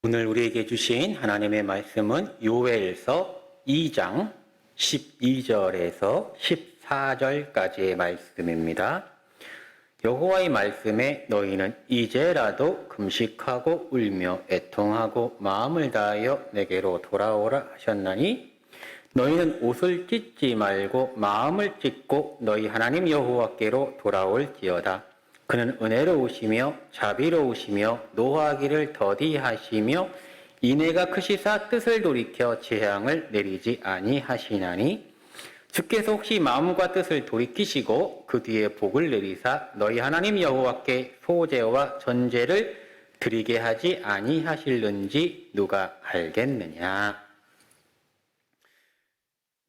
오늘 우리에게 주신 하나님의 말씀은 요엘서 2장 12절에서 14절까지의 말씀입니다. 여호와의 말씀에 너희는 이제라도 금식하고 울며 애통하고 마음을 다하여 내게로 돌아오라 하셨나니 너희는 옷을 찢지 말고 마음을 찢고 너희 하나님 여호와께로 돌아올지어다. 그는 은혜로우시며 자비로우시며 노하기를 더디하시며 인애가 크시사 뜻을 돌이켜 재앙을 내리지 아니하시나니 주께서 혹시 마음과 뜻을 돌이키시고 그 뒤에 복을 내리사 너희 하나님 여호와께 소제와 전제를 드리게 하지 아니하실는지 누가 알겠느냐.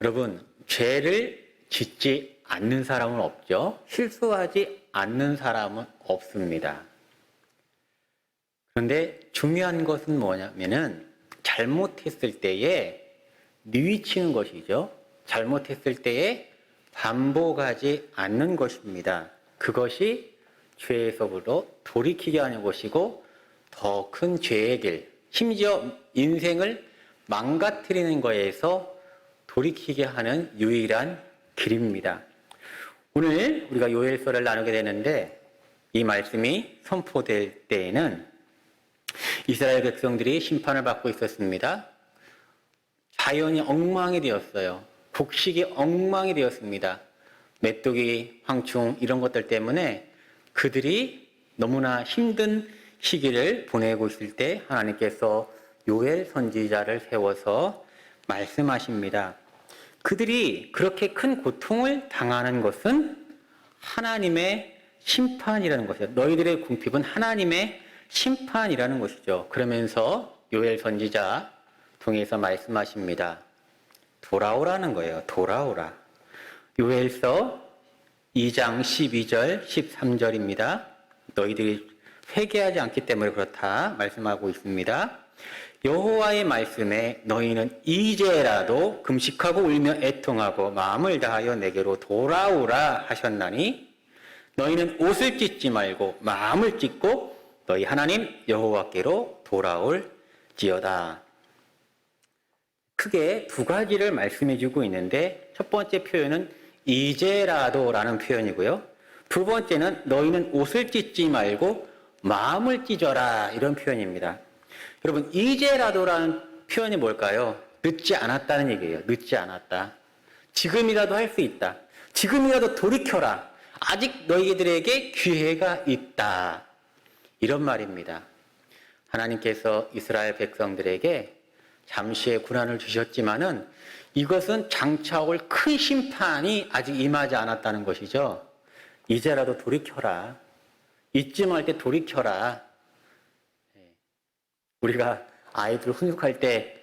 여러분, 죄를 짓지 않는 사람은 없죠. 실수하지 않는 사람은 없습니다. 그런데 중요한 것은 뭐냐면은 잘못했을 때에 뉘우치는 것이죠. 잘못했을 때에 반복하지 않는 것입니다. 그것이 죄에서부터 돌이키게 하는 것이고 더 큰 죄의 길, 심지어 인생을 망가뜨리는 거에서 돌이키게 하는 유일한 길입니다. 오늘 우리가 요엘서를 나누게 되는데 이 말씀이 선포될 때에는 이스라엘 백성들이 심판을 받고 있었습니다. 자연이 엉망이 되었어요. 곡식이 엉망이 되었습니다. 메뚜기, 황충 이런 것들 때문에 그들이 너무나 힘든 시기를 보내고 있을 때 하나님께서 요엘 선지자를 세워서 말씀하십니다. 그들이 그렇게 큰 고통을 당하는 것은 하나님의 심판이라는 것이죠. 너희들의 궁핍은 하나님의 심판이라는 것이죠. 그러면서 요엘 선지자 통해서 말씀하십니다. 돌아오라는 거예요. 돌아오라. 요엘서 2장 12절 13절입니다. 너희들이 회개하지 않기 때문에 그렇다 말씀하고 있습니다. 여호와의 말씀에 너희는 이제라도 금식하고 울며 애통하고 마음을 다하여 내게로 돌아오라 하셨나니 너희는 옷을 찢지 말고 마음을 찢고 너희 하나님 여호와께로 돌아올지어다. 크게 두 가지를 말씀해 주고 있는데 첫 번째 표현은 이제라도라는 표현이고요. 두 번째는 너희는 옷을 찢지 말고 마음을 찢어라 이런 표현입니다. 여러분, 이제라도라는 표현이 뭘까요? 늦지 않았다는 얘기예요. 늦지 않았다. 지금이라도 할 수 있다. 지금이라도 돌이켜라. 아직 너희들에게 기회가 있다. 이런 말입니다. 하나님께서 이스라엘 백성들에게 잠시의 고난을 주셨지만은 이것은 장차 올 큰 심판이 아직 임하지 않았다는 것이죠. 이제라도 돌이켜라. 잊지 말 때 돌이켜라. 우리가 아이들 훈육할 때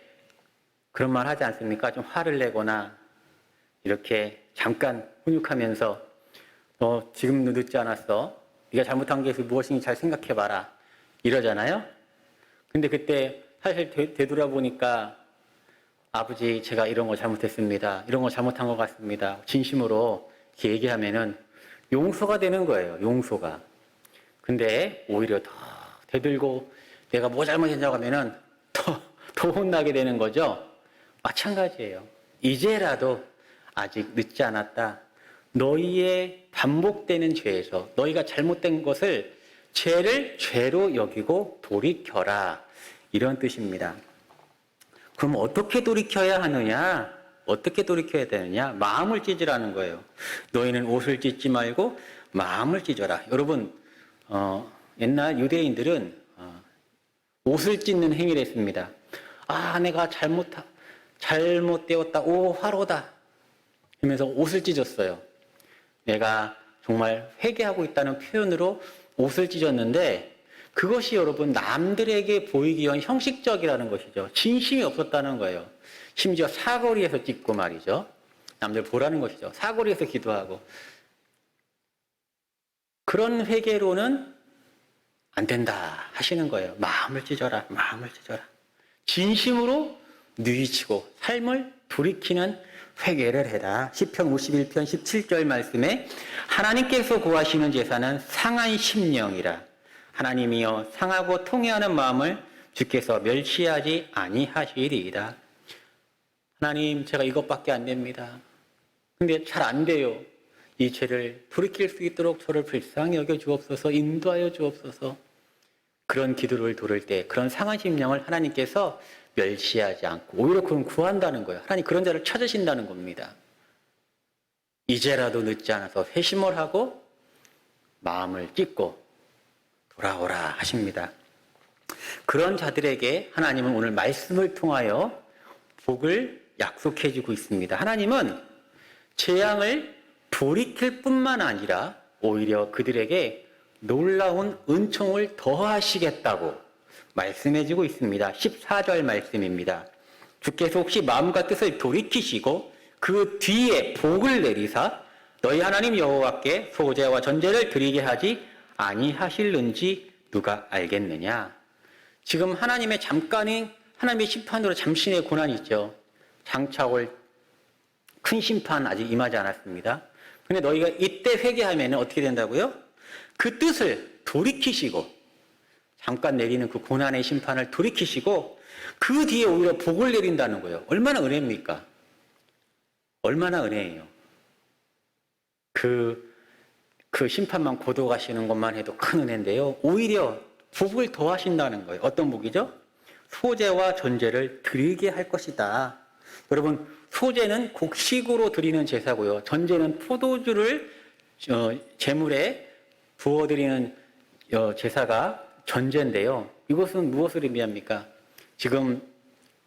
그런 말 하지 않습니까? 좀 화를 내거나 이렇게 잠깐 훈육하면서 너 지금 늦지 않았어. 네가 잘못한 게 무엇인지 잘 생각해봐라. 이러잖아요. 근데 그때 사실 되돌아보니까 아버지 제가 이런 거 잘못했습니다. 이런 거 잘못한 것 같습니다. 진심으로 이렇게 얘기하면은 용서가 되는 거예요. 용서가. 근데 오히려 더 되들고 내가 뭐 잘못했냐고 하면은 더 혼나게 되는 거죠. 마찬가지예요. 이제라도 아직 늦지 않았다. 너희의 반복되는 죄에서 너희가 잘못된 것을 죄를 죄로 여기고 돌이켜라. 이런 뜻입니다. 그럼 어떻게 돌이켜야 하느냐? 어떻게 돌이켜야 되느냐? 마음을 찢으라는 거예요. 너희는 옷을 찢지 말고 마음을 찢어라. 여러분, 옛날 유대인들은 옷을 찢는 행위를 했습니다. 아, 내가 잘못되었다. 오, 화로다. 하면서 옷을 찢었어요. 내가 정말 회개하고 있다는 표현으로 옷을 찢었는데 그것이 여러분 남들에게 보이기 위한 형식적이라는 것이죠. 진심이 없었다는 거예요. 심지어 사거리에서 찢고 말이죠. 남들 보라는 것이죠. 사거리에서 기도하고. 그런 회개로는 안 된다 하시는 거예요. 마음을 찢어라. 마음을 찢어라. 진심으로 뉘우치고 삶을 돌이키는 회개를 해라. 시편 51편 17절 말씀에 하나님께서 구하시는 제사는 상한 심령이라. 하나님이여 상하고 통회하는 마음을 주께서 멸시하지 아니하시리이다. 하나님, 제가 이것밖에 안 됩니다. 근데 잘 안 돼요. 이 죄를 돌이킬 수 있도록 저를 불쌍히 여겨 주옵소서, 인도하여 주옵소서. 그런 기도를 돌을 때 그런 상한 심령을 하나님께서 멸시하지 않고 오히려 그럼 구한다는 거예요. 하나님 그런 자를 찾으신다는 겁니다. 이제라도 늦지 않아서 회심을 하고 마음을 찢고 돌아오라 하십니다. 그런 자들에게 하나님은 오늘 말씀을 통하여 복을 약속해 주고 있습니다. 하나님은 재앙을 돌이킬 뿐만 아니라 오히려 그들에게 놀라운 은총을 더하시겠다고 말씀해 주고 있습니다. 14절 말씀입니다. 주께서 혹시 마음과 뜻을 돌이키시고 그 뒤에 복을 내리사 너희 하나님 여호와께 소제와 전제를 드리게 하지 아니하실는지 누가 알겠느냐. 지금 하나님의 하나님의 심판으로 잠시의 고난이 있죠. 장차 올 큰 심판 아직 임하지 않았습니다. 근데 너희가 이때 회개하면 어떻게 된다고요? 그 뜻을 돌이키시고 잠깐 내리는 그 고난의 심판을 돌이키시고 그 뒤에 오히려 복을 내린다는 거예요. 얼마나 은혜입니까? 얼마나 은혜예요. 그 심판만 고도 가시는 것만 해도 큰 은혜인데요. 오히려 복을 더하신다는 거예요. 어떤 복이죠? 소제와 전제를 드리게 할 것이다. 여러분, 소제는 곡식으로 드리는 제사고요. 전제는 포도주를 제물에 부어드리는 제사가 전제인데요. 이것은 무엇을 의미합니까? 지금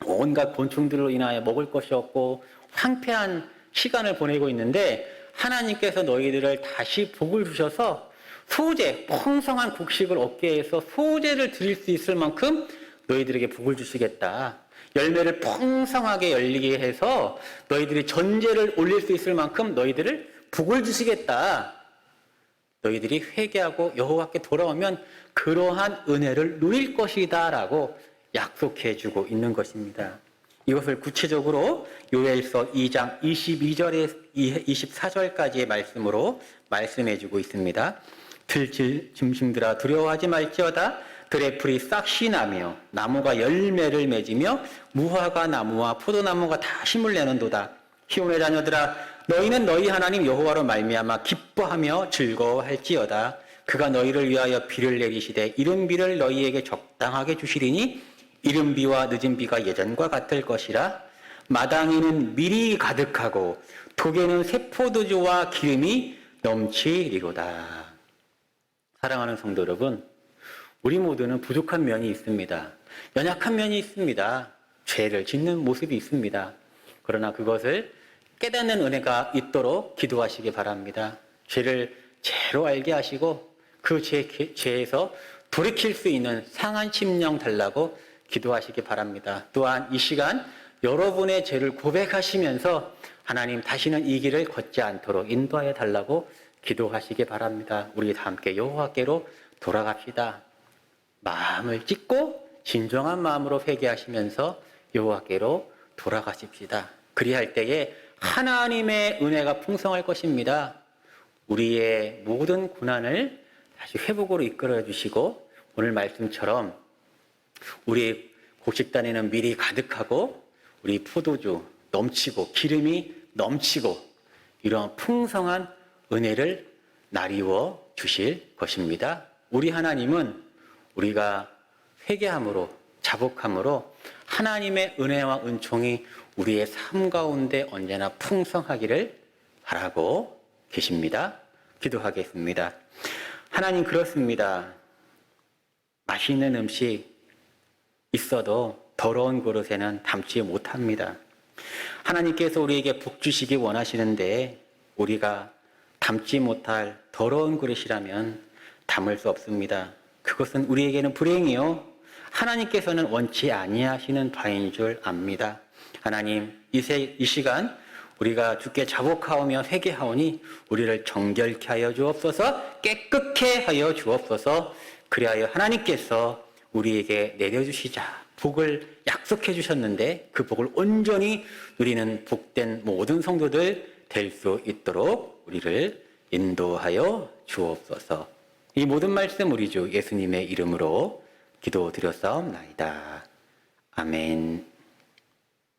온갖 곤충들로 인하여 먹을 것이 없고 황폐한 시간을 보내고 있는데 하나님께서 너희들을 다시 복을 주셔서 소제, 풍성한 곡식을 얻게 해서 소제를 드릴 수 있을 만큼 너희들에게 복을 주시겠다. 열매를 풍성하게 열리게 해서 너희들이 전제를 올릴 수 있을 만큼 너희들을 복을 주시겠다. 너희들이 회개하고 여호와께 돌아오면 그러한 은혜를 누릴 것이다 라고 약속해 주고 있는 것입니다. 이것을 구체적으로 요엘서 2장 22절에 24절까지의 말씀으로 말씀해 주고 있습니다. 들짐승들아 두려워하지 말지어다. 들의 풀이 싹이 나며 나무가 열매를 맺으며 무화과 나무와 포도나무가 다 힘을 내는도다. 시온의 자녀들아 너희는 너희 하나님 여호와로 말미암아 기뻐하며 즐거워할지어다. 그가 너희를 위하여 비를 내리시되 이른 비를 너희에게 적당하게 주시리니 이른 비와 늦은 비가 예전과 같을 것이라. 마당에는 밀이 가득하고 독에는 새포도주와 기름이 넘치리로다. 사랑하는 성도 여러분, 우리 모두는 부족한 면이 있습니다. 연약한 면이 있습니다. 죄를 짓는 모습이 있습니다. 그러나 그것을 깨닫는 은혜가 있도록 기도하시기 바랍니다. 죄를 죄로 알게 하시고 그 죄에서 돌이킬 수 있는 상한 심령 달라고 기도하시기 바랍니다. 또한 이 시간 여러분의 죄를 고백하시면서 하나님 다시는 이 길을 걷지 않도록 인도하여 달라고 기도하시기 바랍니다. 우리 다 함께 여호와께로 돌아갑시다. 마음을 찢고 진정한 마음으로 회개하시면서 여호와께로 돌아가십시다. 그리할 때에 하나님의 은혜가 풍성할 것입니다. 우리의 모든 고난을 다시 회복으로 이끌어 주시고 오늘 말씀처럼 우리 곡식단에는 밀이 가득하고 우리 포도주 넘치고 기름이 넘치고 이러한 풍성한 은혜를 나리워 주실 것입니다. 우리 하나님은 우리가 회개함으로 자복함으로 하나님의 은혜와 은총이 우리의 삶 가운데 언제나 풍성하기를 바라고 계십니다. 기도하겠습니다. 하나님 그렇습니다. 맛있는 음식 있어도 더러운 그릇에는 담지 못합니다. 하나님께서 우리에게 복 주시기 원하시는데 우리가 담지 못할 더러운 그릇이라면 담을 수 없습니다. 그것은 우리에게는 불행이요 하나님께서는 원치 아니하시는 바인 줄 압니다. 하나님 이 시간 우리가 주께 자복하오며 회개하오니 우리를 정결케 하여 주옵소서, 깨끗게 하여 주옵소서. 그리하여 하나님께서 우리에게 내려주시자 복을 약속해 주셨는데 그 복을 온전히 누리는 복된 모든 성도들 될 수 있도록 우리를 인도하여 주옵소서. 이 모든 말씀 우리 주 예수님의 이름으로 기도드렸사옵나이다. 아멘.